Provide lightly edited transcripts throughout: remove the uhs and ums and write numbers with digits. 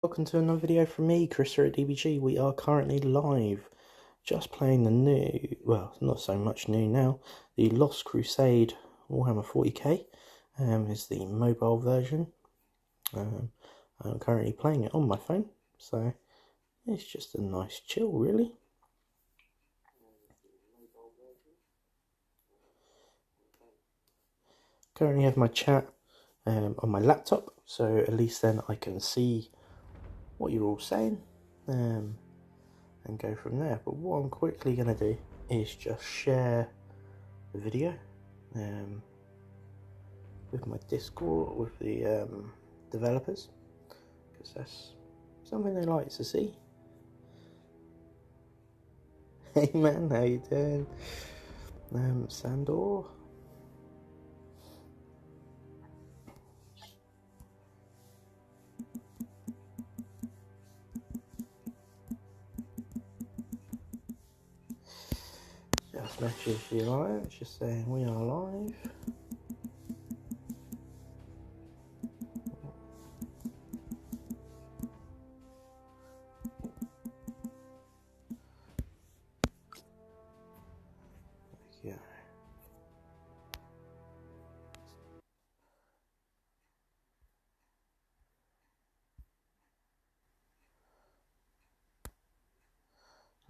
Welcome to another video from me, Chris here at DBG. We are currently live, just playing the new, well, not so much new now, the Lost Crusade Warhammer 40k is the mobile version. I'm currently playing it on my phone, so it's just a nice chill, really. Currently have my chat on my laptop, so at least then I can see what you're all saying and go from there. But what I'm quickly going to do is just share the video with my Discord, with the developers, because that's something they like to see. Hey man, how you doing? Sandor. Just message you live, just saying we are live. Yeah.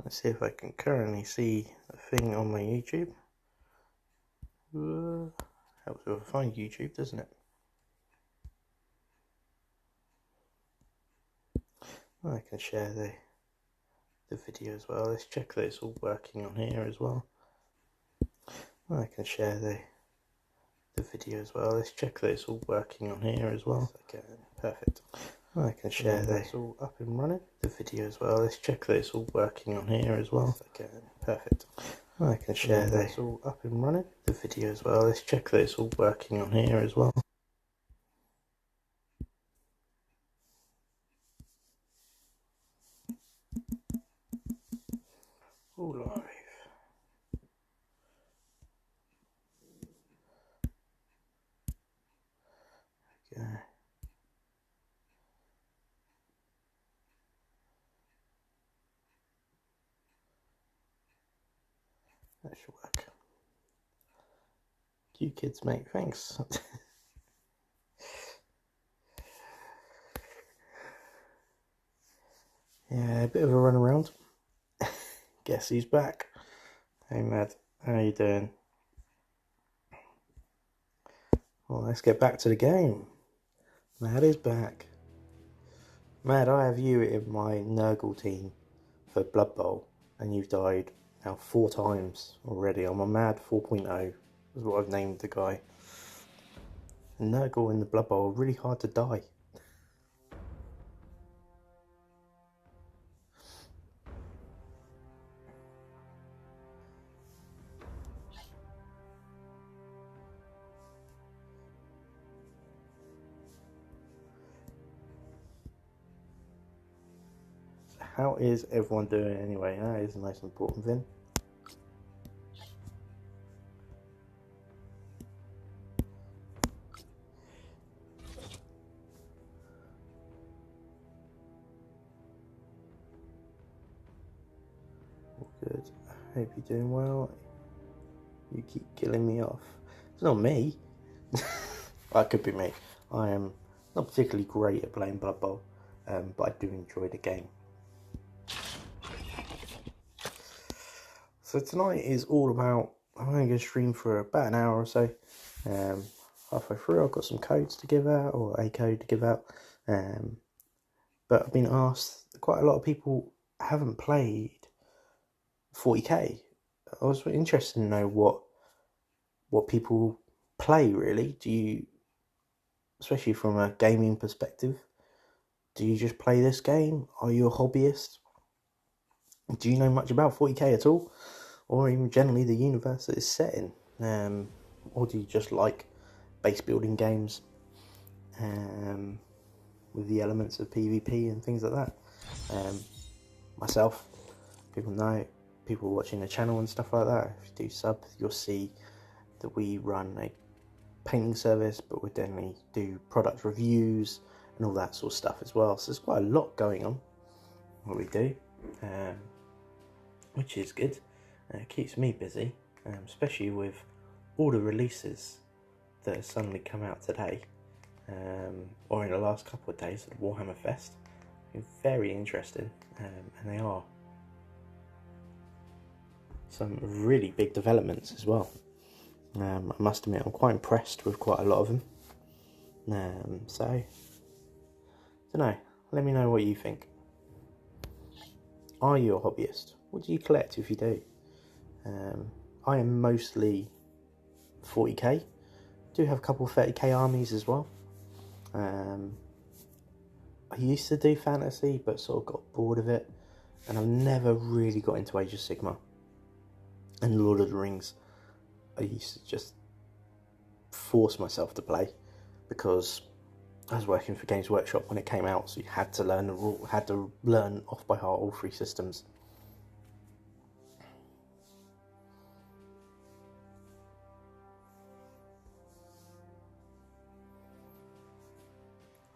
Let's see if I can currently see a thing on my YouTube. Helps if I find YouTube, doesn't it? I can share the video as well. Let's check that it's all working on here as well. I can share the video as well. Let's check that it's all working on here as well. Okay, perfect. I can share that it's all up and running. The video as well. Let's check that it's all working on here as well. Okay, perfect. I can share that it's all up and running. The video as well. Let's check that it's all working on here as well. All live. Okay. That should work. You kids, mate, thanks. Yeah, a bit of a run around. Guess who's back? Hey Mad, how you doing? Well, let's get back to the game. Mad is back. Mad, I have you in my Nurgle team for Blood Bowl, and you've died now 4 times already. I'm a Mad 4.0, is what I've named the guy. And Nurgle in the Blood Bowl are really hard to die. So how is everyone doing anyway? That is the most important thing. Good. I hope you're doing well. You keep killing me off. It's not me. That could be me. I am not particularly great at playing Blood Bowl, but I do enjoy the game. So tonight is all about, I'm going to stream for about an hour or so. Halfway through I've got some codes to give out, or a code to give out. But I've been asked, quite a lot of people haven't played 40k. I was interested to know what people play, really. Do you, especially from a gaming perspective, do you just play this game? Are you a hobbyist? Do you know much about 40k at all? Or even generally the universe that it's set in? Or do you just like base building games with the elements of PvP and things like that? Myself, people know, people watching the channel and stuff like that, if you do sub, you'll see that we run a painting service, but we generally do product reviews and all that sort of stuff as well. So there's quite a lot going on what we do, which is good. It keeps me busy, especially with all the releases that have suddenly come out today, or in the last couple of days at Warhammer Fest. Been very interesting, and they are some really big developments as well. I must admit, I'm quite impressed with quite a lot of them. So, I don't know, let me know what you think. Are you a hobbyist? What do you collect if you do? I am mostly 40k. Do have a couple of 30k armies as well. I used to do fantasy, but sort of got bored of it, and I've never really got into Age of Sigmar and Lord of the Rings. I used to just force myself to play because I was working for Games Workshop when it came out, so you had to learn off by heart all 3 systems.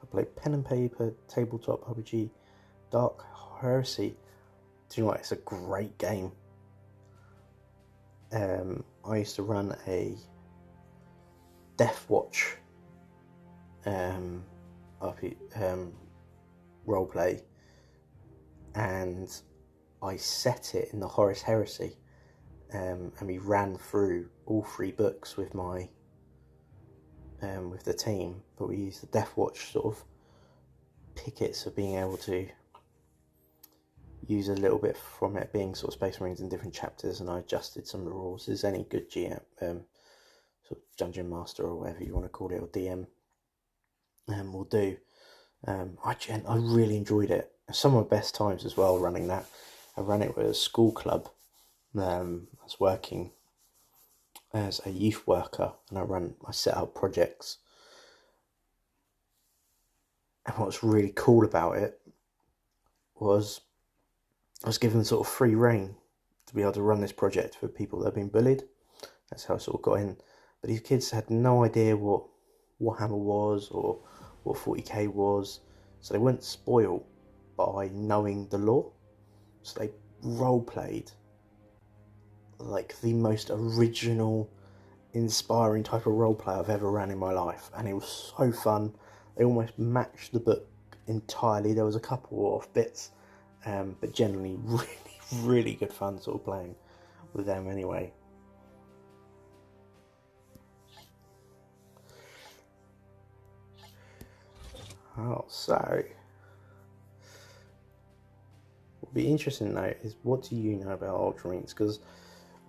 I played pen and paper, tabletop RPG, Dark Heresy. Do you know what? It's a great game. I used to run a Death Watch roleplay, and I set it in the Horus Heresy, and we ran through all 3 books with my with the team, but we used the Death Watch sort of pickets of being able to use a little bit from it being sort of Space Marines in different chapters, and I adjusted some of the rules as any good GM, sort of Dungeon Master or whatever you want to call it, or DM, will do. I really enjoyed it. Some of my best times as well running that. I ran it with a school club. I was working as a youth worker, and I set up projects. And what's really cool about it was I was given sort of free reign to be able to run this project for people that have been bullied. That's how I sort of got in. But these kids had no idea what Warhammer was or what 40k was, so they weren't spoiled by knowing the lore. So they role-played like the most original, inspiring type of roleplay I've ever ran in my life, and it was so fun. They almost matched the book entirely. There was a couple off bits, but generally really, really good fun sort of playing with them anyway. So what'll be interesting to know is, what do you know about Ultramarines? Because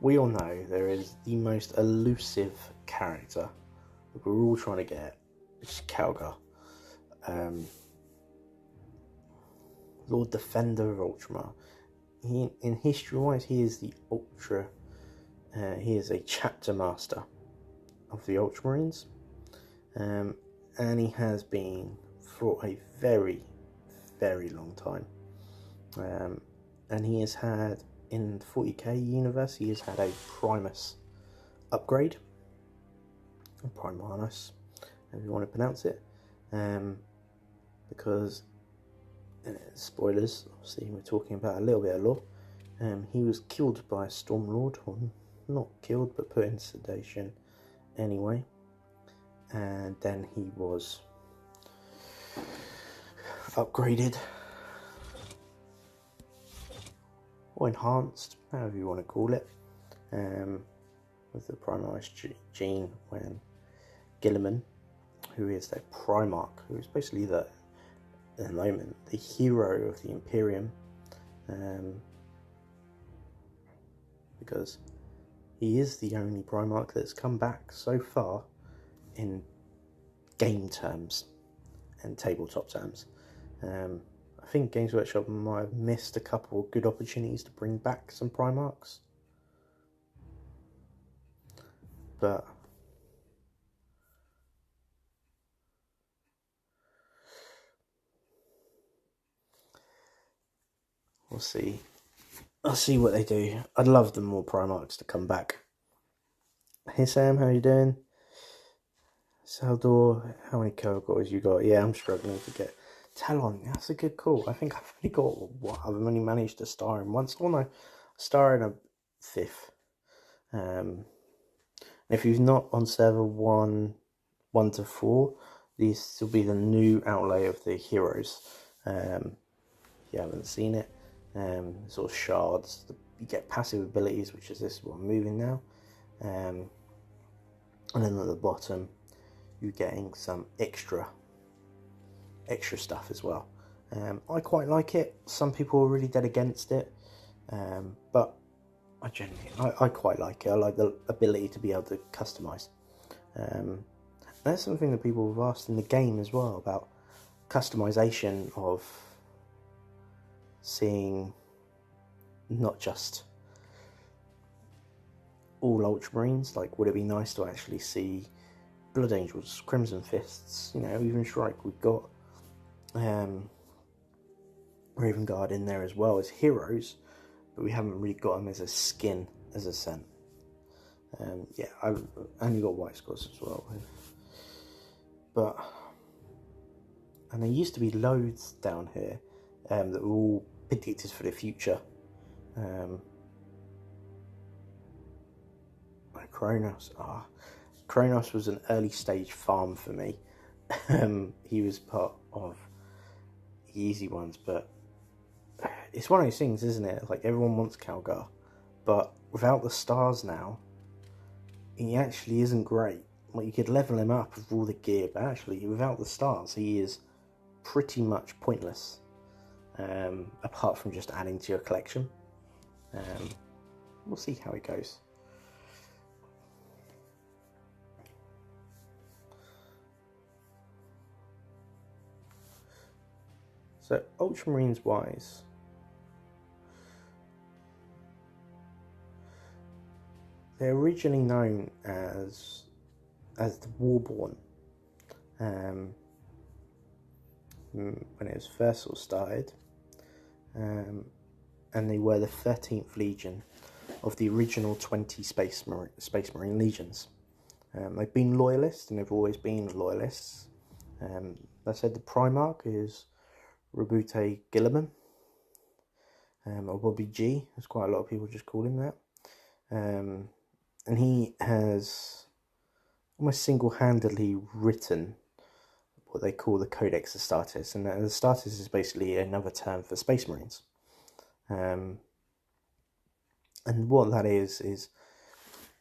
we all know there is the most elusive character that we're all trying to get, which is Calgar. Lord Defender of Ultramar. In history-wise, he is he is a chapter master of the Ultramarines, and he has been for a very, very long time. And he has had, in 40k universe, he has had a Primus upgrade, or Primanus, if you want to pronounce it, because spoilers, obviously we're talking about a little bit of lore. He was killed by a Stormlord, or not killed but put in sedation anyway, and then he was upgraded or enhanced, however you want to call it, with the Primaris gene, when Guilliman, who is their Primarch, who is basically at the moment the hero of the Imperium, because he is the only Primarch that's come back so far in game terms and tabletop terms. I think Games Workshop might have missed a couple of good opportunities to bring back some Primarchs, but we'll see. I'll see what they do. I'd love more Primarchs to come back. Hey Sam, how you doing? Saldor, how many Kurgors you got? Yeah, I'm struggling to get Talon. That's a good call. I think I've only got what? I've only managed to star in once. Oh no, star in a 5th. If you've not on server 1 to 4, this will be the new outlay of the heroes. If you haven't seen it, sort of shards. You get passive abilities, which is this one moving now, and then at the bottom you're getting some extra stuff as well. I quite like it. Some people are really dead against it, but I quite like it. I like the ability to be able to customize. That's something that people have asked in the game as well, about customization, of seeing not just all Ultramarines. Like, would it be nice to actually see Blood Angels, Crimson Fists, you know, even Shrike we've got, Raven Guard in there as well as heroes, but we haven't really got them as a skin, as a scent. Yeah, I've only got White Scores as well. And there used to be loads down here that were all predicted for the future. Like Kronos. Kronos was an early stage farm for me. He was part of the easy ones, but it's one of those things, isn't it? Like, everyone wants Calgar, but without the stars now, he actually isn't great. Like, you could level him up with all the gear, but actually without the stars he is pretty much pointless, apart from just adding to your collection. We'll see how it goes. So Ultramarines wise, they're originally known as the Warborn, when it was first sort of started, and they were the 13th Legion of the original 20 Space Marine Legions. They've been loyalists, and they've always been loyalists. They said the Primarch is Rabute Gilliman, or Bobby G, as quite a lot of people just call him that. And he has almost single-handedly written what they call the Codex Astartes, and the Astartes is basically another term for Space Marines. And what that is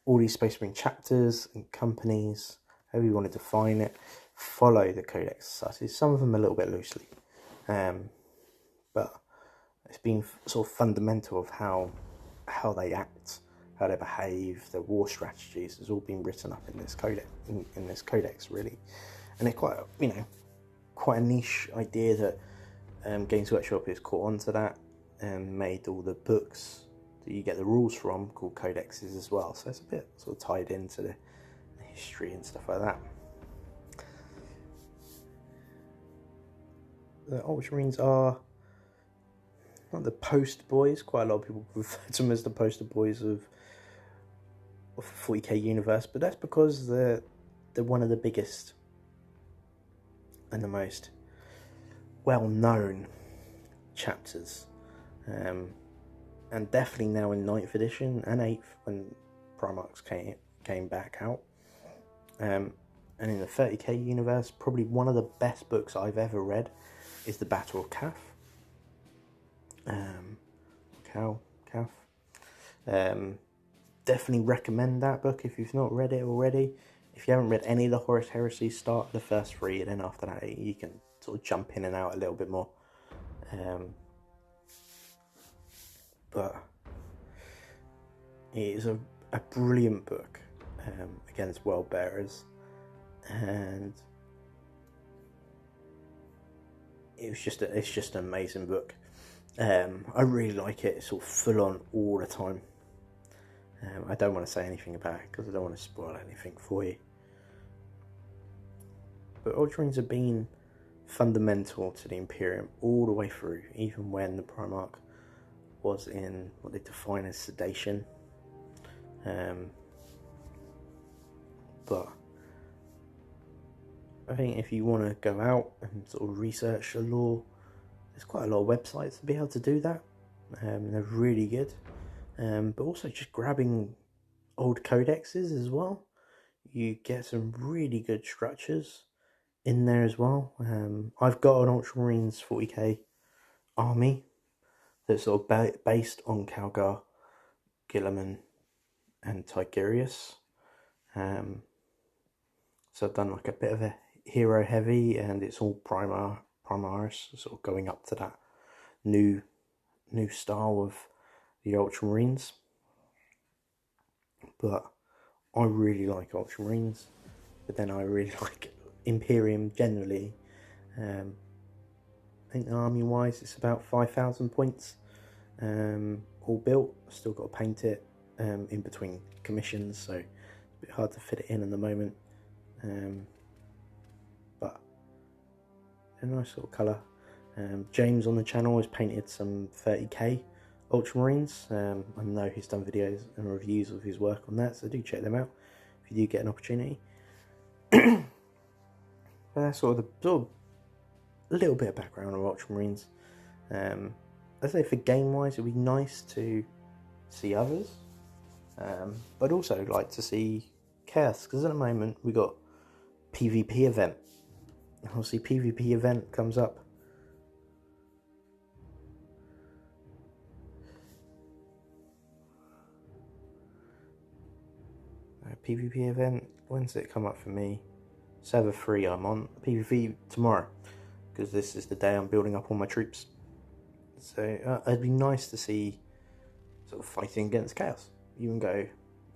all these Space Marine chapters and companies, however you want to define it, follow the Codex Astartes. Some of them a little bit loosely, but it's been sort of fundamental of how they act, how they behave, their war strategies has all been written up in this codex, in this codex, really. And it's quite, quite a niche idea that Games Workshop has caught on to that and made all the books that you get the rules from called codexes as well. So it's a bit sort of tied into the history and stuff like that. The Ultramarines are not the poster boys. Quite a lot of people refer to them as the poster boys of the 40k universe, but that's because they're one of the biggest and the most well-known chapters, and definitely now in 9th edition and 8th when Primarchs came back out, and in the 30k universe, probably one of the best books I've ever read is the Battle of Kaf. Definitely recommend that book if you've not read it already. If you haven't read any of the Horus Heresies, start the first 3, and then after that you can sort of jump in and out a little bit more. But it is a brilliant book against World Bearers, and it's just an amazing book. I really like it. It's sort of full on all the time. I don't want to say anything about it because I don't want to spoil anything for you. But Ultramarines have been fundamental to the Imperium all the way through, even when the Primarch was in what they define as sedation. But I think if you want to go out and sort of research the lore, there's quite a lot of websites to be able to do that. They're really good. But also just grabbing old codexes as well. You get some really good structures in there as well. I've got an Ultramarines 40k army that's sort of based on Calgar, Guilliman, and Tigurius. So I've done like a bit of a hero heavy, and it's all Primaris, sort of going up to that new style of the Ultramarines. But I really like Ultramarines, but then I really like Imperium generally. I think army wise it's about 5,000 points, all built. Still got to paint it in between commissions, so it's a bit hard to fit it in at the moment. But a nice sort of colour. James on the channel has painted some 30k Ultramarines. I know he's done videos and reviews of his work on that, so do check them out if you do get an opportunity. But that's sort of a little bit of background of Ultramarines. I say for game wise, it'd be nice to see others, but also like to see Chaos, because at the moment we got PvP event. Obviously PvP event comes up PvP event, when's it come up for me? Server 3 I'm on. PvP tomorrow, because this is the day I'm building up all my troops. So it'd be nice to see sort of fighting against Chaos. You can go,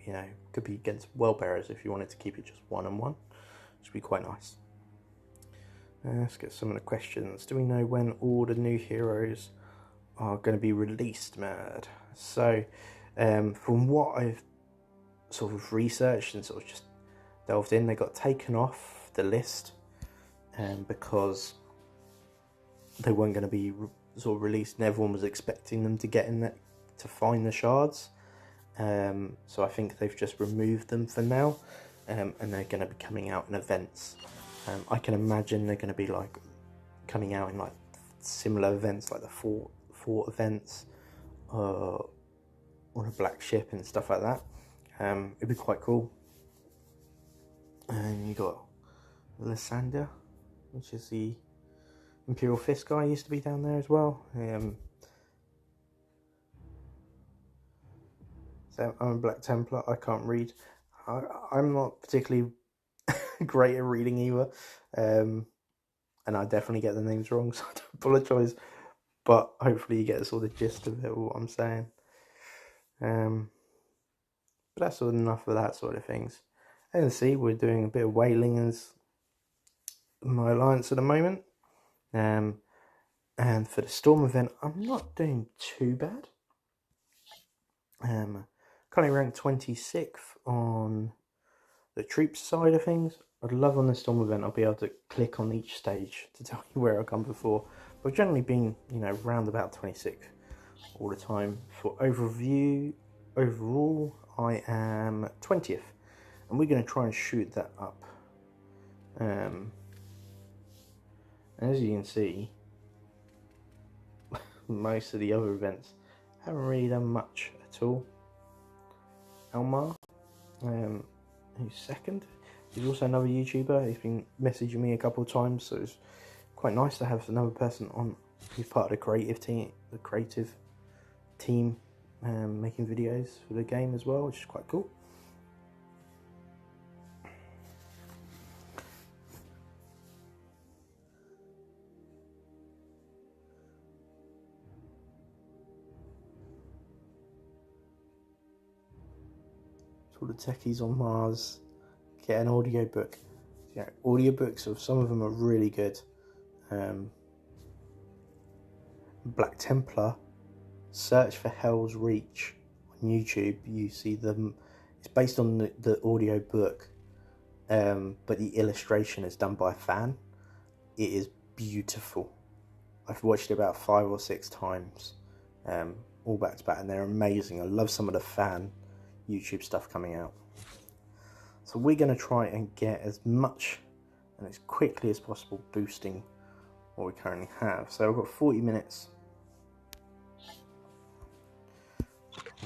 you know, could be against Wellbearers if you wanted to keep it just 1-on-1, which would be quite nice. Let's get some of the questions. Do we know when all the new heroes are going to be released, Mad? So, from what I've sort of researched and sort of just delved in, they got taken off the list because they weren't going to be sort of released, and everyone was expecting them to get in there to find the shards. So I think they've just removed them for now, and they're going to be coming out in events. I can imagine they're going to be like coming out in like similar events, like the fort events, or a black ship and stuff like that. It'd be quite cool. And you got Lysander, which is the Imperial Fist guy, used to be down there as well. So I'm a Black Templar. I can't read. I'm not particularly great at reading either, and I definitely get the names wrong, so I do apologise. But hopefully you get sort of the gist of it, what I'm saying. But that's sort of enough of that sort of things. As you can see, we're doing a bit of whaling as my alliance at the moment. And for the Storm event, I'm not doing too bad. Currently ranked 26th on the troops side of things. I'd love on the Storm event I'll be able to click on each stage to tell you where I've come before. But I've generally been, you know, round about 26th all the time. For overall, I am 20th. And we're going to try and shoot that up. As you can see, most of the other events haven't really done much at all. Elmar, who's second, he's also another YouTuber. He's been messaging me a couple of times, so it's quite nice to have another person on who's part of the creative team, making videos for the game as well, which is quite cool. All the techies on Mars get an audiobook. Yeah, audiobooks of some of them are really good. Black Templar, search for Hell's Reach on YouTube. You see them. It's based on the audio book, but the illustration is done by a fan. It is beautiful. I've watched it about 5 or 6 times, all back to back, and they're amazing. I love some of the fan YouTube stuff coming out. So we're going to try and get as much and as quickly as possible boosting what we currently have. So I've got 40 minutes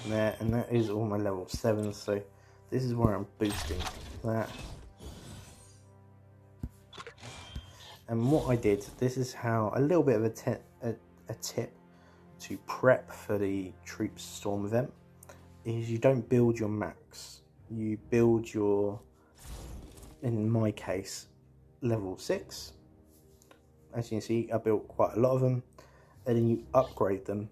there, and that is all my level 7, so this is where I'm boosting that. And what I did, this is how, a little bit of a tip to prep for the Troops Storm event, is you don't build your max. You build your, in my case, level 6. As you can see, I built quite a lot of them, and then you upgrade them,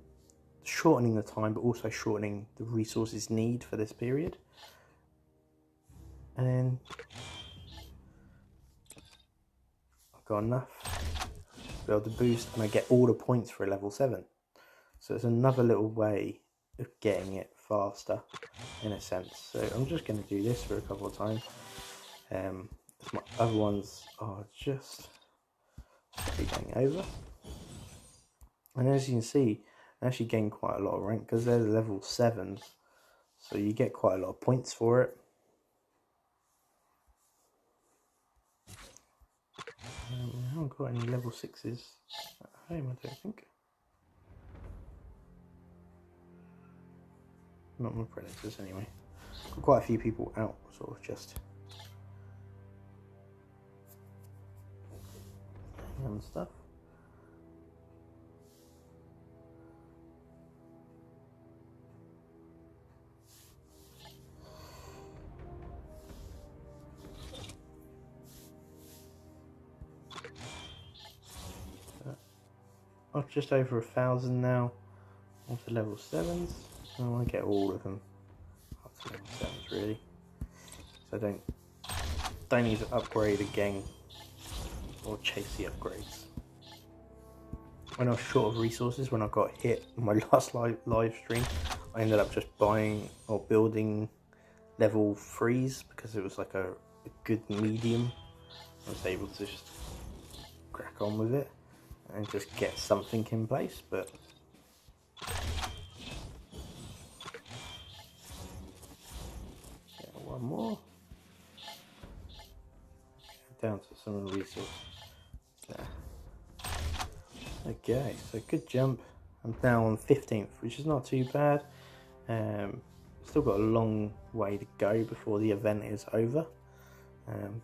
shortening the time, but also shortening the resources need for this period. And then I've got enough to be able to boost, and I get all the points for a level 7. So it's another little way of getting it faster, in a sense. So I'm just going to do this for a couple of times. My other ones are just going over. And as you can see, I actually gain quite a lot of rank because they're level 7s. So you get quite a lot of points for it. I haven't got any level 6s at home, I don't think. Not my predators anyway. Got quite a few people out, sort of just and stuff. I'm just over 1,000 now onto level 7s. I want to get all of them up to level 7s really. So I don't need to upgrade again or chase the upgrades. When I was short of resources, when I got hit in my last live stream, I ended up just buying or building level 3s because it was like a good medium. I was able to just crack on with it and just get something in place, but yeah, one more. Down to some resources. There. Okay, so good jump. I'm now on 15th, which is not too bad. Still got a long way to go before the event is over.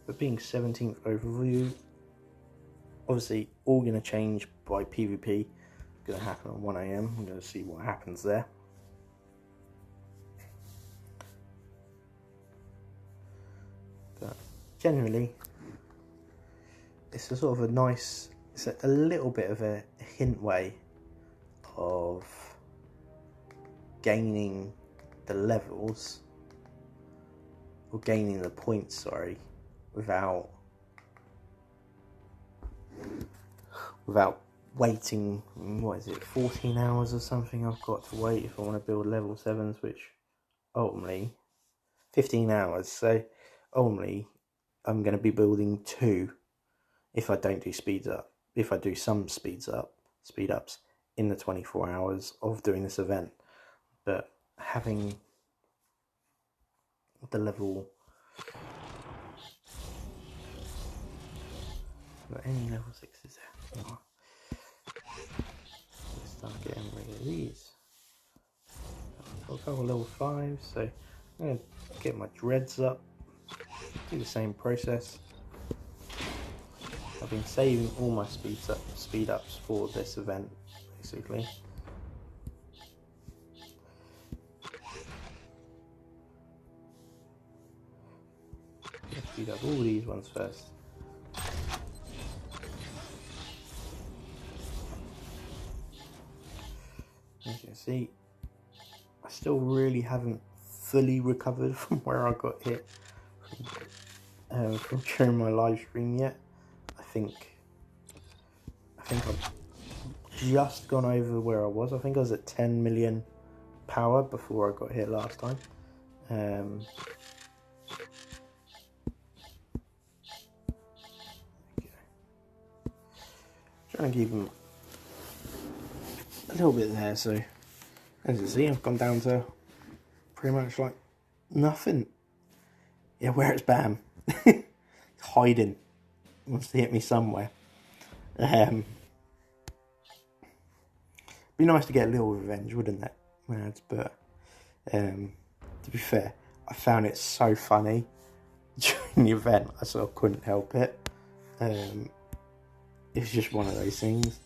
But being 17th overview, obviously all going to change by PvP. It's going to happen on 1 AM. I'm going to see what happens there. But generally, it's a sort of a nice, it's a little bit of a hint way of gaining the levels, or gaining the points, sorry, without waiting, what is it, 14 hours or something I've got to wait if I want to build level 7s, which ultimately, 15 hours, so ultimately I'm going to be building 2 if I don't do speeds up, if I do some speed ups in the 24 hours of doing this event. But having the level, any level 6s there. Oh. Let's start getting rid of these. I've got a couple level 5s, so I'm going to get my dreads up, do the same process. I've been saving all my speed ups for this event, basically. Let's speed up all these ones first. As you can see, I still really haven't fully recovered from where I got hit from during my live stream yet. I think I've just gone over where I was. I think I was at 10 million power before I got hit last time. Okay. Trying to keep them a little bit there, so as you see, I've gone down to pretty much like nothing. Yeah, where it's bam. It's hiding. wants to hit me somewhere. Be nice to get a little revenge, wouldn't it? But to be fair, I found it so funny during the event. I sort of couldn't help it. It's just one of those things.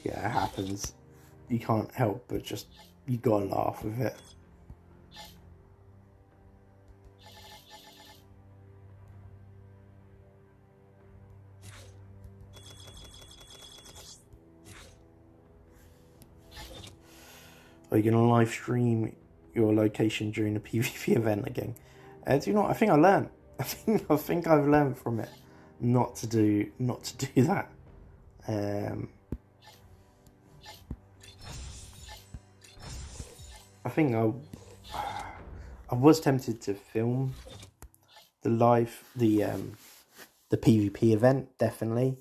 Yeah, it happens. You can't help but just, you gotta laugh with it. Are you gonna live stream your location during the PvP event again? Do you know what? I think I learned. I think I've learned from it not to do that. I think I was tempted to film the PvP event, definitely,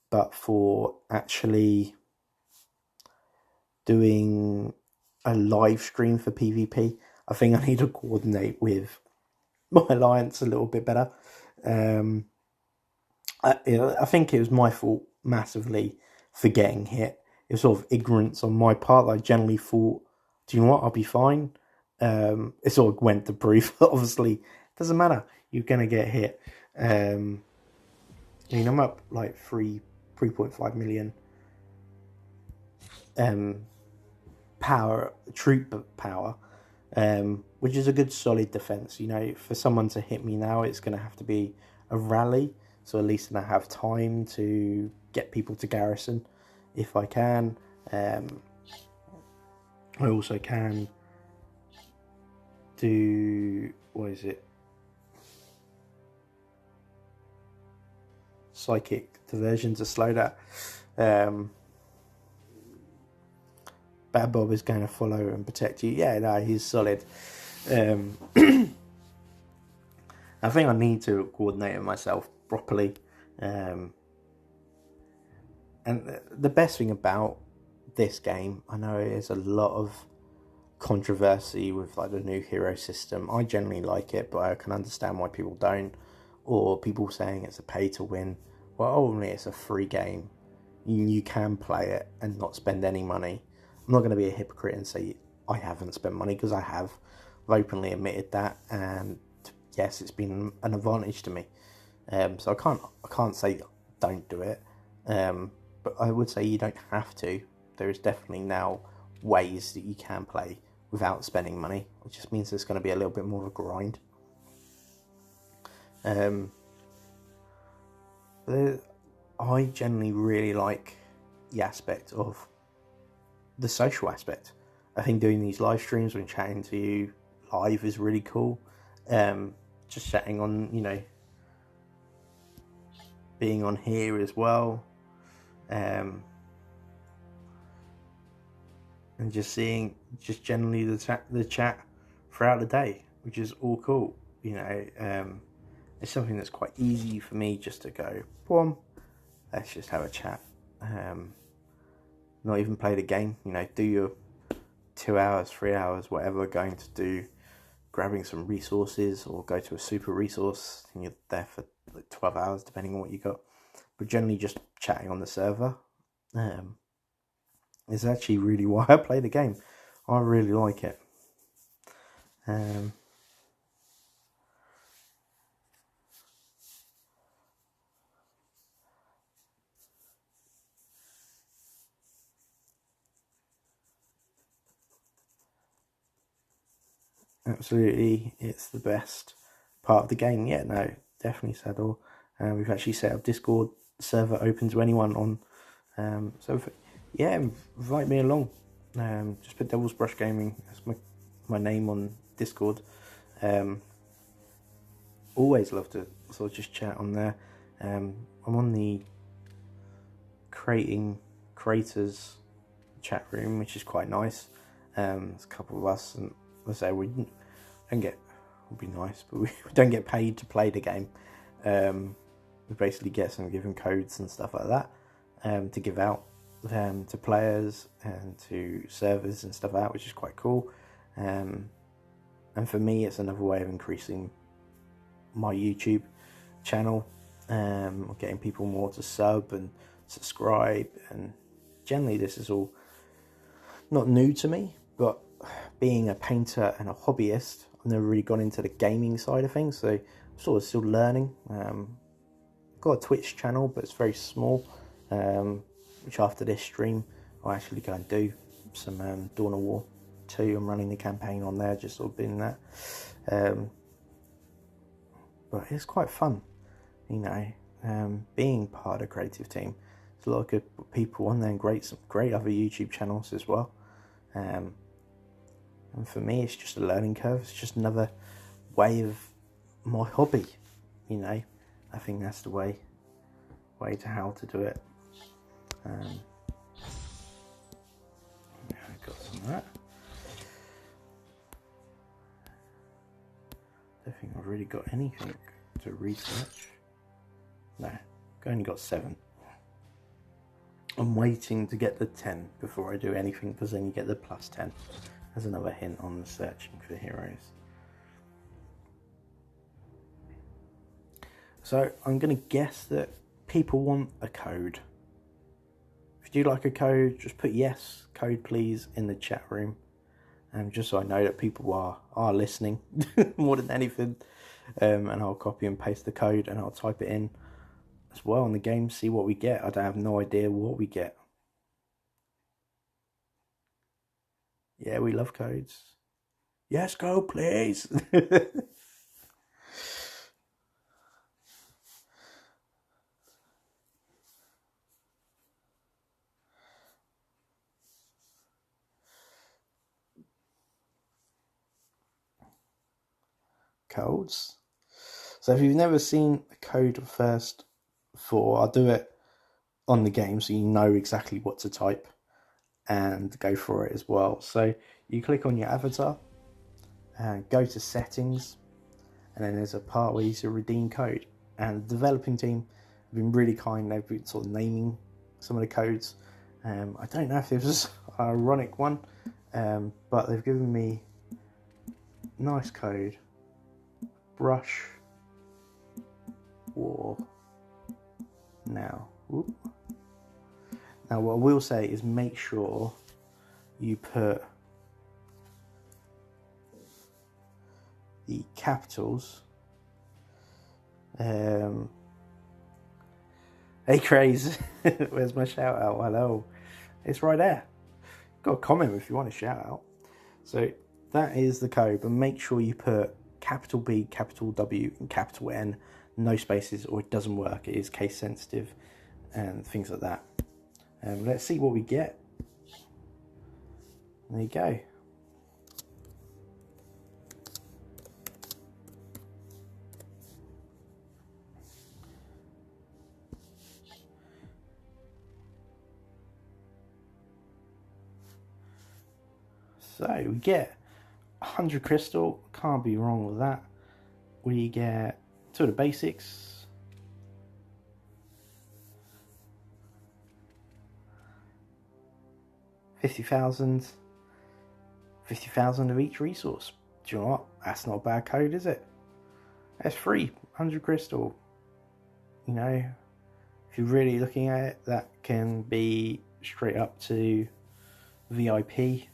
but for actually doing a live stream for PvP, I think I need to coordinate with my alliance a little bit better. I think it was my fault massively for getting hit. It was sort of ignorance on my part. I generally thought, do you know what, I'll be fine. It sort of went to proof. Obviously, it doesn't matter. You're going to get hit. I mean, I'm up like 3.5 million troop power, which is a good solid defense. You know, for someone to hit me now, it's going to have to be a rally. So at least then I have time to get people to garrison if I can. I also can do, what is it? Psychic diversion to slow that. Bad Bob is going to follow and protect you. Yeah, no, he's solid. I think I need to coordinate it myself properly. And the best thing about this game, I know there's a lot of controversy with like the new hero system. I generally like it, but I can understand why people don't, or people saying it's a pay to win. Well, ultimately it's a free game. You can play it and not spend any money. I'm not going to be a hypocrite and say I haven't spent money, because I have. I've openly admitted that, and yes, it's been an advantage to me. So I can't say don't do it, but I would say you don't have to. There is definitely now ways that you can play without spending money. It just means there's going to be a little bit more of a grind. I generally really like the aspect of the social aspect. I think doing these live streams when chatting to you live is really cool. Just chatting on, you know, being on here as well, and just seeing just generally the chat throughout the day, which is all cool. You know, it's something that's quite easy for me just to go, boom, let's just have a chat. Not even play the game, you know, do your 2 hours, 3 hours, whatever we're going to do, grabbing some resources, or go to a super resource, and you're there for like 12 hours, depending on what you got. But generally just chatting on the server is actually really why I play the game. I really like it. Absolutely, it's the best part of the game. Yeah, no, definitely Saddle. We've actually set up Discord server open to anyone on. So yeah, invite me along. Just put Devil's Brush Gaming. That's my name on Discord. Always love to sort of just chat on there. I'm on the creating creators chat room, which is quite nice. There's a couple of us, and let's say we don't get, would be nice, but we don't get paid to play the game. We basically get some given codes and stuff like that to give out to players and to servers and stuff like that, which is quite cool. And for me, it's another way of increasing my YouTube channel. getting people more to sub and subscribe, and generally this is all not new to me, but being a painter and a hobbyist, I've never really gone into the gaming side of things, so I'm sort of still learning. Got a Twitch channel, but it's very small, which after this stream I'll actually go and do some Dawn of War 2. I'm running the campaign on there, just sort of doing that. But it's quite fun, you know, being part of the creative team. There's a lot of good people on there, and some great other YouTube channels as well. And for me, it's just a learning curve. It's just another way of my hobby, you know. I think that's the way to how to do it. Yeah, I got some of that. I don't think I've really got anything to research. No, I've only got 7. I'm waiting to get the 10 before I do anything, because then you get the plus 10. There's another hint on the searching for heroes. So I'm going to guess that people want a code. If you do like a code, just put yes, code please, in the chat room. Just so I know that people are listening more than anything. And I'll copy and paste the code, and I'll type it in as well in the game, see what we get. I don't have no idea what we get. Yeah, we love codes. Yes, code please. Codes. So if you've never seen a code first before, I'll do it on the game so you know exactly what to type and go for it as well. So you click on your avatar and go to settings, and then there's a part where you can redeem code, and the developing team have been really kind. They've been sort of naming some of the codes. I don't know if this was an ironic one, but they've given me nice code. Brush War now. Whoop. Now what I will say is make sure you put the capitals. Hey Craze, where's my shout out? Hello, it's right there. Got a comment if you want a shout out. So that is the code, but make sure you put capital B, capital W, and capital N, no spaces, or it doesn't work. It is case sensitive and things like that. Let's see what we get. There you go. So we get 100 crystal, can't be wrong with that. We get 2 of the basics. $50,000 of each resource. Do you know what? That's not a bad code, is it? That's free, 100 crystal. You know, if you're really looking at it, that can be straight up to VIP.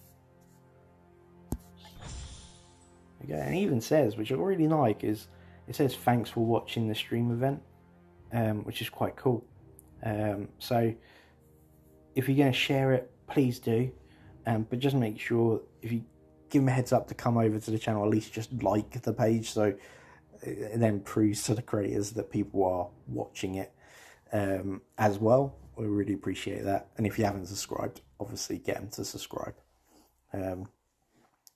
Okay, and it even says, which I really like, is it says thanks for watching the stream event, which is quite cool. So if you're going to share it, please do, but just make sure, if you give them a heads up to come over to the channel, at least just like the page, so it then proves to the creators that people are watching it as well. We really appreciate that. And if you haven't subscribed, obviously get them to subscribe.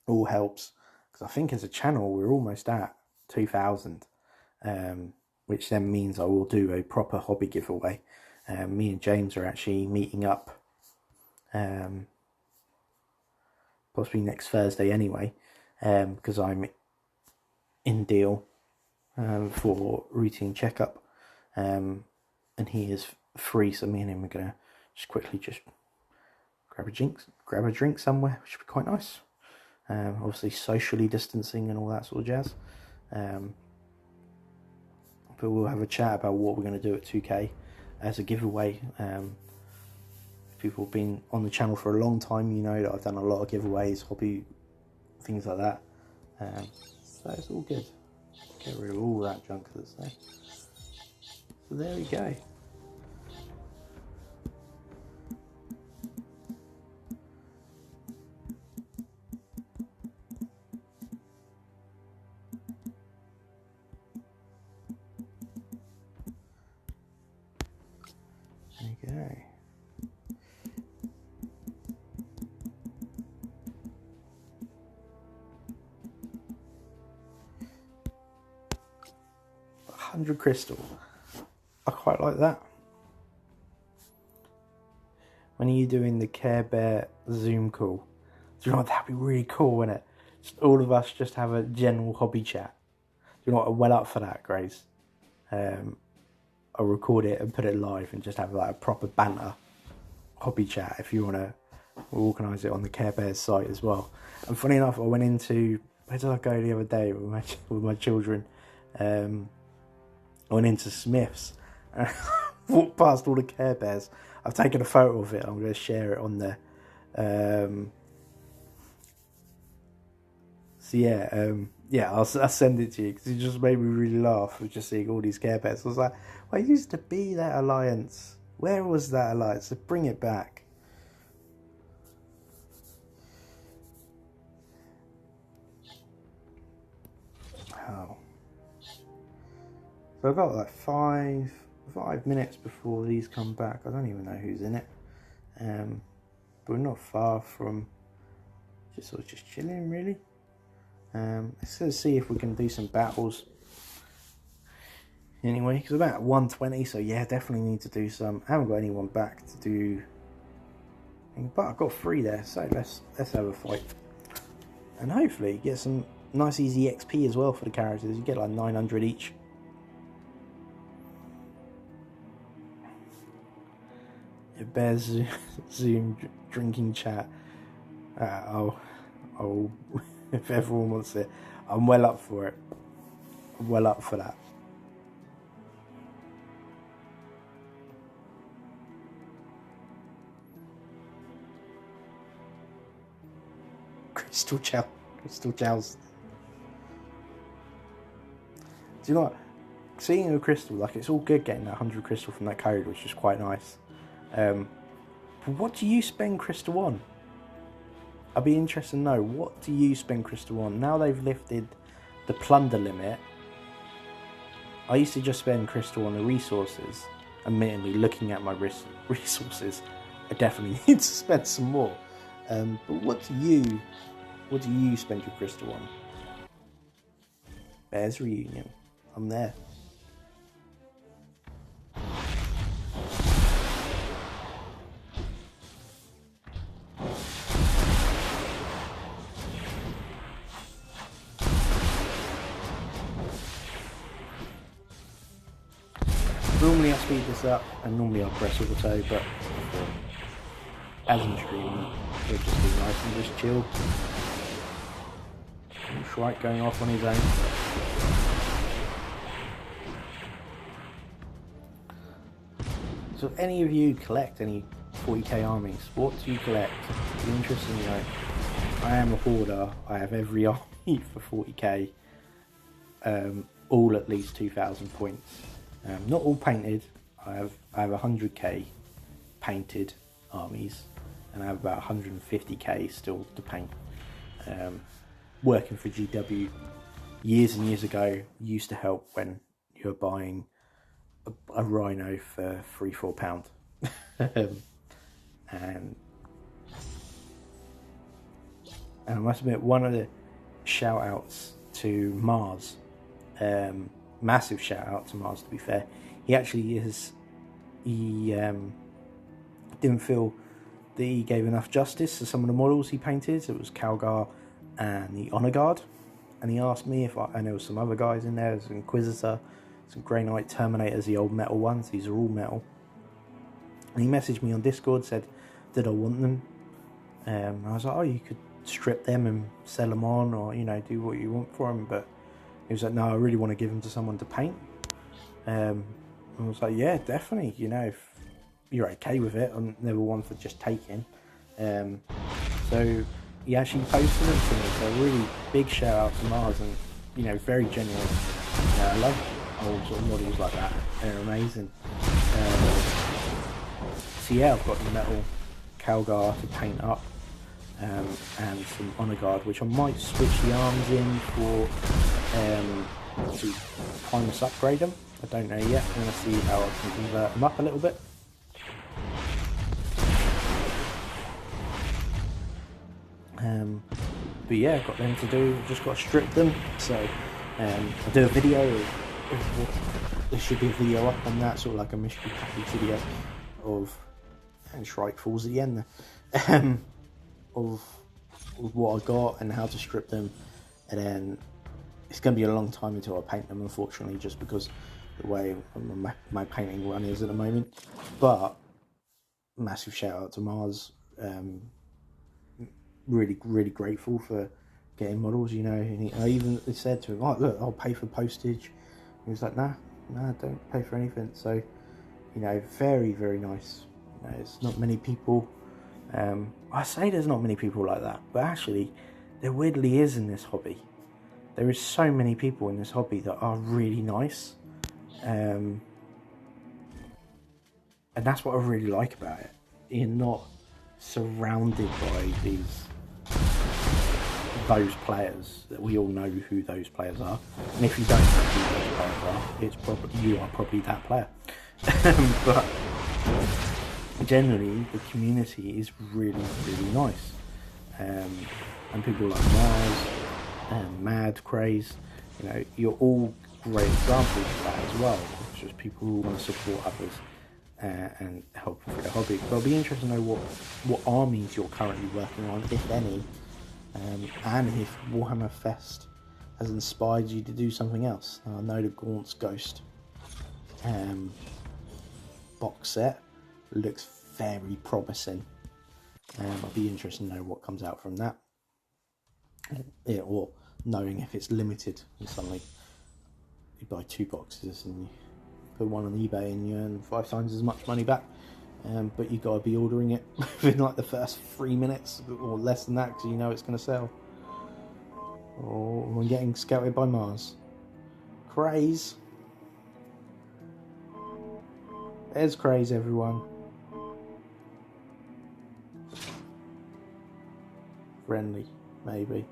All helps. I think as a channel we're almost at 2,000, which then means I will do a proper hobby giveaway. Me and James are actually meeting up, possibly next Thursday anyway, because I'm in deal for routine checkup, and he is free, so me and him are gonna just quickly grab a drink somewhere, which would be quite nice. Obviously socially distancing and all that sort of jazz. but we'll have a chat about what we're going to do at 2K as a giveaway. People have been on the channel for a long time, you know that I've done a lot of giveaways, hobby, things like that. So it's all good. Get rid of all that junk that's there. So there we go. There you go. $100 crystal. I quite like that. When are you doing the Care Bear Zoom call? Do you know what, that'd be really cool, wouldn't it? Just all of us just have a general hobby chat. Do you know what, I'm well up for that, Grace. I'll record it and put it live and just have like a proper banter hobby chat if you want to. We'll organise it on the Care Bears site as well. And funny enough, I went into, where did I go the other day with my children? I went into Smith's and walked past all the Care Bears. I've taken a photo of it. I'm going to share it on there. So yeah, I'll send it to you because it just made me really laugh with just seeing all these Care Bears. I was like, well, it used to be that alliance. Where was that alliance? So bring it back. Oh. So I've got like five minutes before these come back. I don't even know who's in it. But we're not far from just chilling, really. Let's see if we can do some battles. Anyway, because about 120, so yeah, definitely need to do some. I haven't got anyone back to do, but I've got 3 there, so let's have a fight. And hopefully get some nice easy XP as well for the characters. You get like 900 each. Bears Zoom drinking chat. If everyone wants it, I'm well up for it. I'm well up for that. Crystal gels. Do you know what? Seeing a crystal, like, it's all good getting that 100 crystal from that code, which is quite nice. But what do you spend crystal on? I'd be interested to know, what do you spend crystal on? Now they've lifted the plunder limit. I used to just spend crystal on the resources. Admittedly, looking at my resources, I definitely need to spend some more. But what do you spend your crystal on? Bears Reunion. I'm there. Normally I speed this up and normally I press auto, but as I'm streaming, it'll just be nice and just chill. Shrike going off on his own. So if any of you collect any 40k armies, what do you collect? It'd be interesting to know. I am a hoarder. I have every army for 40k, all at least 2,000 points. Not all painted. I have 100k painted armies, and I have about 150k still to paint. Working for GW years and years ago used to help when you were buying a rhino for £3-4. and I must admit, one of the shout outs to Mars, massive shout out to Mars, to be fair. He didn't feel that he gave enough justice to some of the models he painted. It was Calgar and the Honor Guard, and he asked me if and there was some other guys in there. There's an Inquisitor, some Grey Knight Terminators, the old metal ones. These are all metal. And he messaged me on Discord, said, did I want them? I was like, oh, you could strip them and sell them on, or, you know, do what you want for them. But he was like, no, I really want to give them to someone to paint. I was like, yeah, definitely, you know, if you're okay with it. I'm never one for just taking. So he actually posted them to me, so really big shout out to Mars, and you know, very genuine. I love old sort of models like that, they're amazing. So yeah, I've got the metal Calgar to paint up, and some honor guard, which I might switch the arms in for to Primus upgrade them. I don't know yet. I'm going to see how I can convert them up a little bit. But yeah, I've got them to do. Just got to strip them. So I'll do a video. There should be a video up on that, sort of like a mystery package video of, and Shrike falls at the end there, of what I got and how to strip them, and then it's going to be a long time until I paint them, unfortunately, just because the way my painting run is at the moment. But massive shout out to Mars. Really grateful for getting models, you know. And I even said to him, "Oh, look, I'll pay for postage." He was like, nah, don't pay for anything. So, you know, very nice. You know, it's not many people. I say there's not many people like that, but actually, there weirdly is in this hobby. There is so many people in this hobby that are really nice, and that's what I really like about it. You're not surrounded by those players that we all know who those players are, and if you don't know who those players are, it's probably you are probably that player. But generally, the community is really nice, and people like Mars and Mad Craze, you know, you're all great examples of that as well. It's just people who want to support others and help with the hobby. But it'll be interesting to know what armies you're currently working on, if any, and if Warhammer Fest has inspired you to do something else. Now, I know the Gaunt's Ghost box set looks very promising. I'll be interested to know what comes out from that. Yeah, or knowing if it's limited, and suddenly you buy 2 boxes and you put one on eBay and you earn 5 times as much money back. But you got to be ordering it within like the first 3 minutes or less than that, because you know it's going to sell. Or we're getting scouted by Mars. Craze. There's Craze, everyone. Friendly, maybe.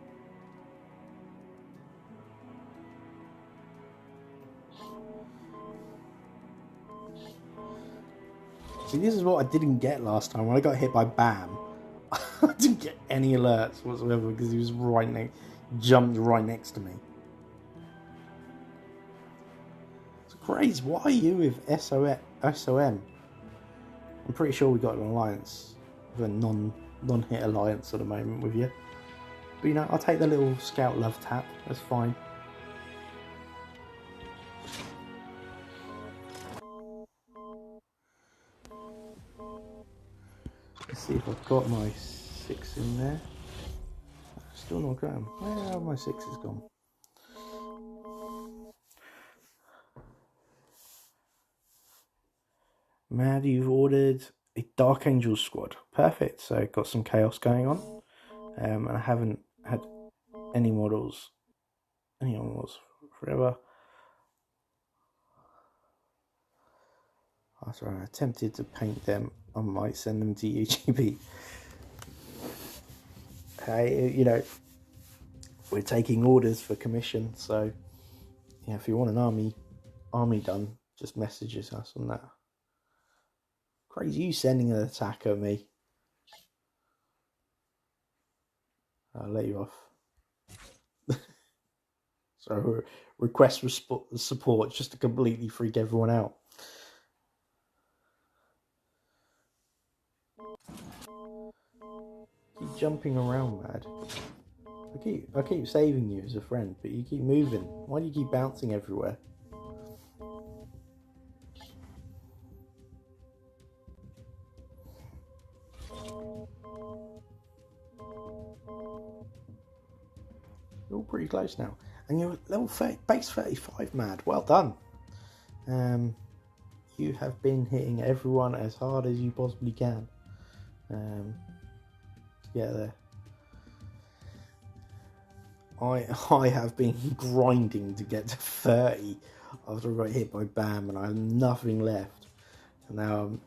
See, this is what I didn't get last time. When I got hit by Bam, I didn't get any alerts whatsoever because he was jumped right next to me. It's crazy. Why are you with SOM? I'm pretty sure we got an alliance, with a non-hit alliance at the moment with you. But you know, I'll take the little scout love tap. That's fine. Let's see if I've got my 6 in there. Still not got them. Where have my 6s gone? Mad, you've ordered a Dark Angel squad. Perfect. So got some chaos going on. And I haven't had any models forever. After I attempted to paint them, I might send them to UGB. Hey, you know, we're taking orders for commission, so yeah, if you want an army done, just messages us on that. Crazy, you sending an attack at me. I'll let you off. So request for support just to completely freak everyone out. Keep jumping around, Mad. I keep saving you as a friend, but you keep moving. Why do you keep bouncing everywhere? You're all pretty close now. And you're level 30, base 35, Mad. Well done. You have been hitting everyone as hard as you possibly can to get there. I have been grinding to get to 30 after I got hit by BAM, and I have nothing left. And now I'm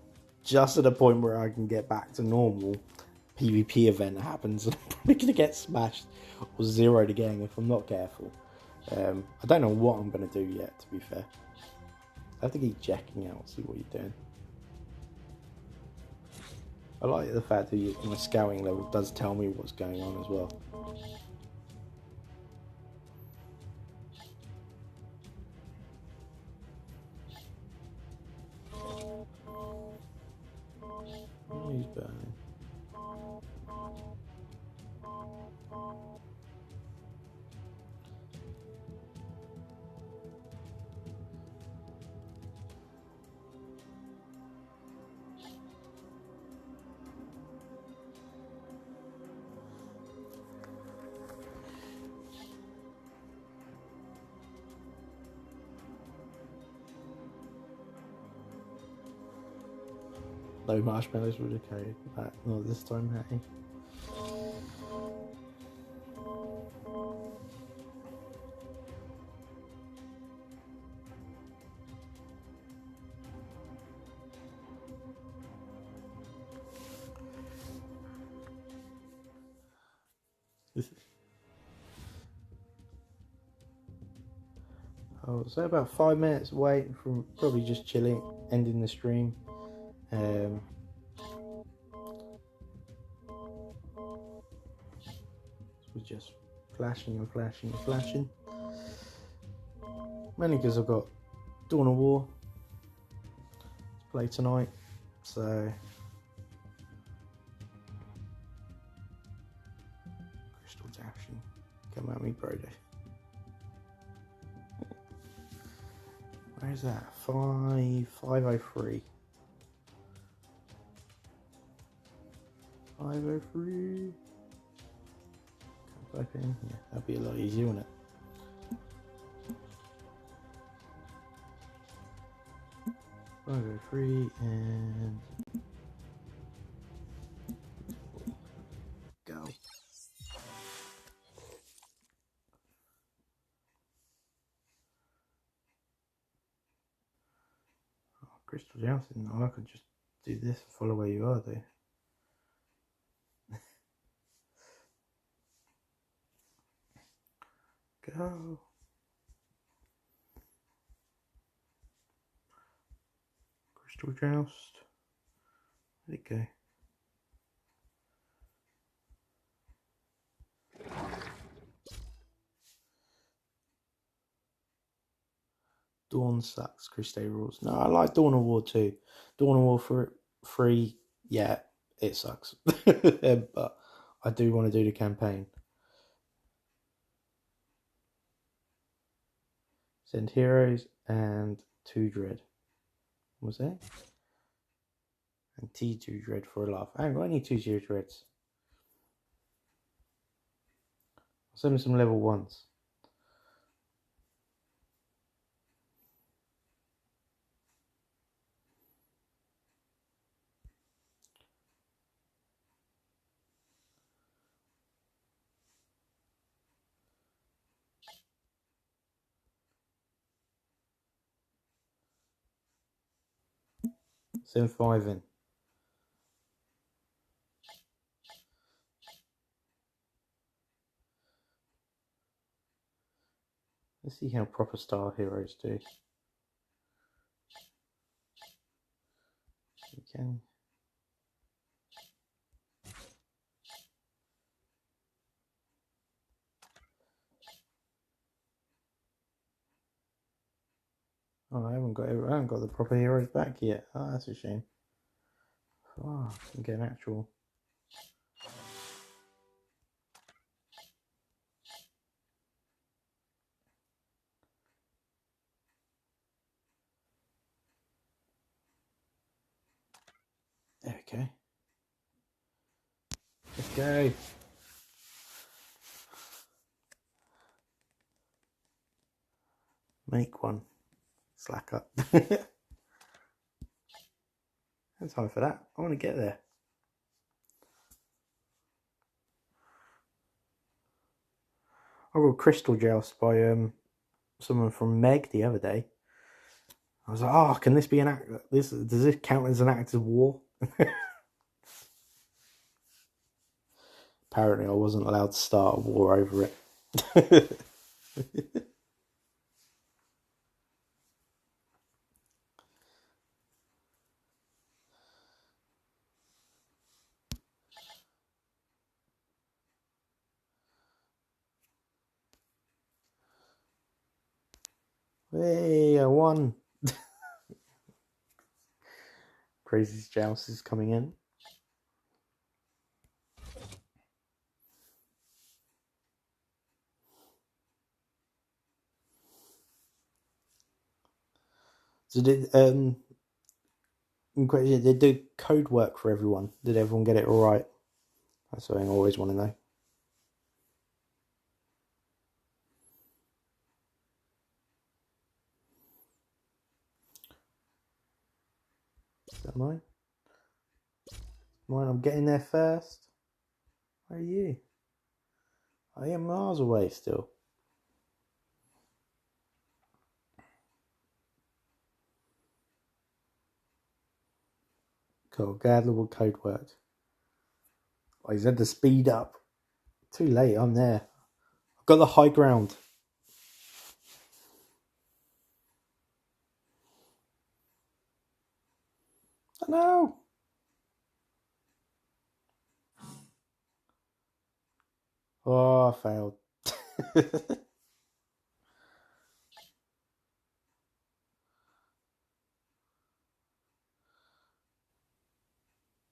just at a point where I can get back to normal. PvP event happens, and I'm probably going to get smashed or zeroed again if I'm not careful. I don't know what I'm going to do yet, to be fair. I have to keep checking out, see what you're doing. I like the fact that my scouting level does tell me what's going on as well. He's burning. No marshmallows would have carried that. Not this time, Hattie. So about 5 minutes away from probably just chilling, ending the stream. We're just flashing and flashing and flashing. Mainly because I've got Dawn of War to play tonight, so Crystal Dashing, come at me, Brody. Where's that? 503. 503. Can I type in? Yeah, that'd be a lot easier, wouldn't it? Free and go. Oh, Crystal Jousting. No, I could just do this and follow where you are, though. Go. Crystal Joust. Where'd it go? Dawn sucks, Crusade rules. No, I like Dawn of War 2. Dawn of War 3, yeah, it sucks. But I do want to do the campaign. Send heroes and 2 dread. What was that? And T2 dread for a laugh. I haven't got any 2-0 dreads. I'll send me some level 1s. Send 5 in. Let's see how proper style heroes do. You can. Oh, I haven't got the proper heroes back yet. Oh, that's a shame. Oh, I can get an actual. There we go. Let's go. Make one. Slacker. No time for that. I want to get there. I got crystal joust by someone from Meg the other day. I was like, oh, can this be an act? Does this count as an act of war? Apparently, I wasn't allowed to start a war over it. Hey, I won. Crazy's joust is coming in. So did do code work for everyone? Did everyone get it all right? That's something I always want to know. Is that mine? Mine, I'm getting there first. Where are you? I am miles away still. Cool, glad the code worked. I had to speed up. Too late, I'm there. I've got the high ground. I know. Oh, I failed.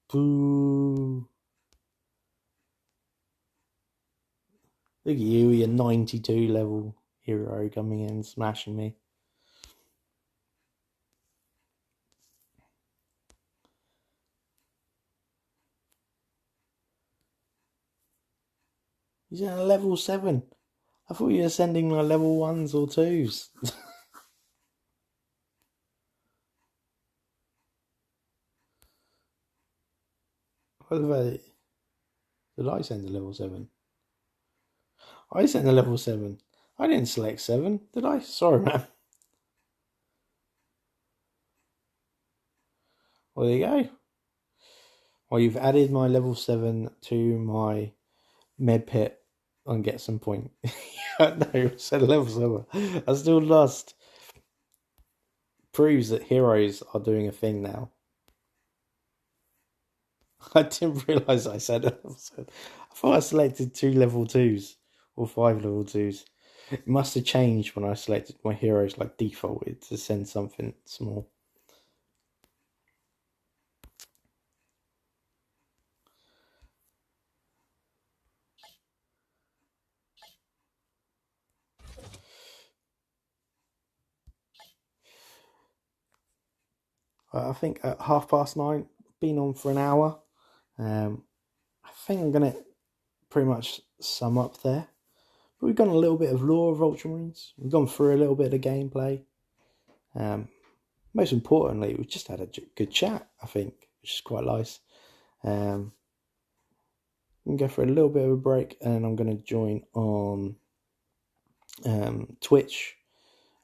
Boo. Look at you, your 92 level hero coming in, smashing me. He's at a level 7. I thought you were sending my level 1s or 2s. What about it? Did I send a level 7? I sent a level 7. I didn't select 7, did I? Sorry, man. Well, there you go. Well, you've added my level 7 to my med pit and get some point. No, I said level 7. I still lost. Proves that heroes are doing a thing now. I didn't realise I said level 7. I thought I selected 2 level 2s or 5 level 2s. It must have changed when I selected my heroes, like defaulted to send something small. I think at 9:30, been on for an hour. I think I'm going to pretty much sum up there. But we've gone a little bit of lore of Ultramarines. We've gone through a little bit of gameplay. Most importantly, we've just had a good chat, I think, which is quite nice. We can go for a little bit of a break, and I'm going to join on Twitch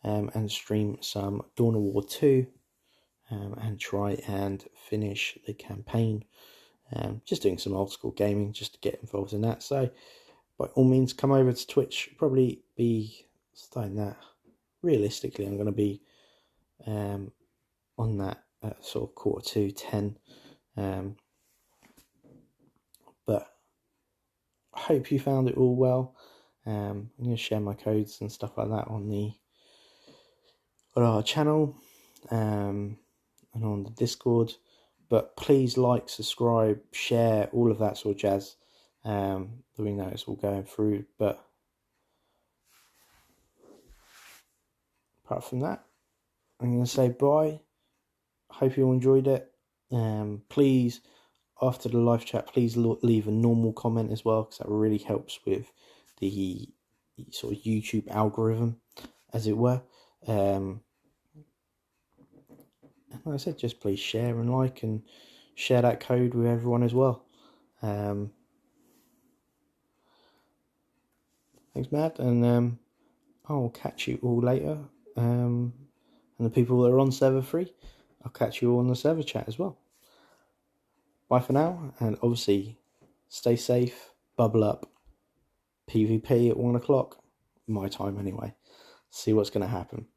and stream some Dawn of War 2 and try and finish the campaign. Just doing some old school gaming just to get involved in that. So by all means, come over to Twitch. Probably be starting that. Realistically, I'm going to be on that at sort of 9:45, 10. But I hope you found it all well. I'm going to share my codes and stuff like that on our channel and on the Discord. But please like, subscribe, share, all of that sort of jazz. We know it's all going through. But apart from that, I'm going to say bye. Hope you all enjoyed it. Please, after the live chat, please leave a normal comment as well, because that really helps with the sort of YouTube algorithm, as it were. And like I said, just please share and like and share that code with everyone as well. Thanks, Matt, and I'll catch you all later. And the people that are on server 3, I'll catch you all on the server chat as well. Bye for now, and obviously stay safe, bubble up, PvP at 1 o'clock, my time anyway. See what's going to happen.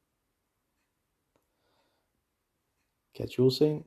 Catch you all soon.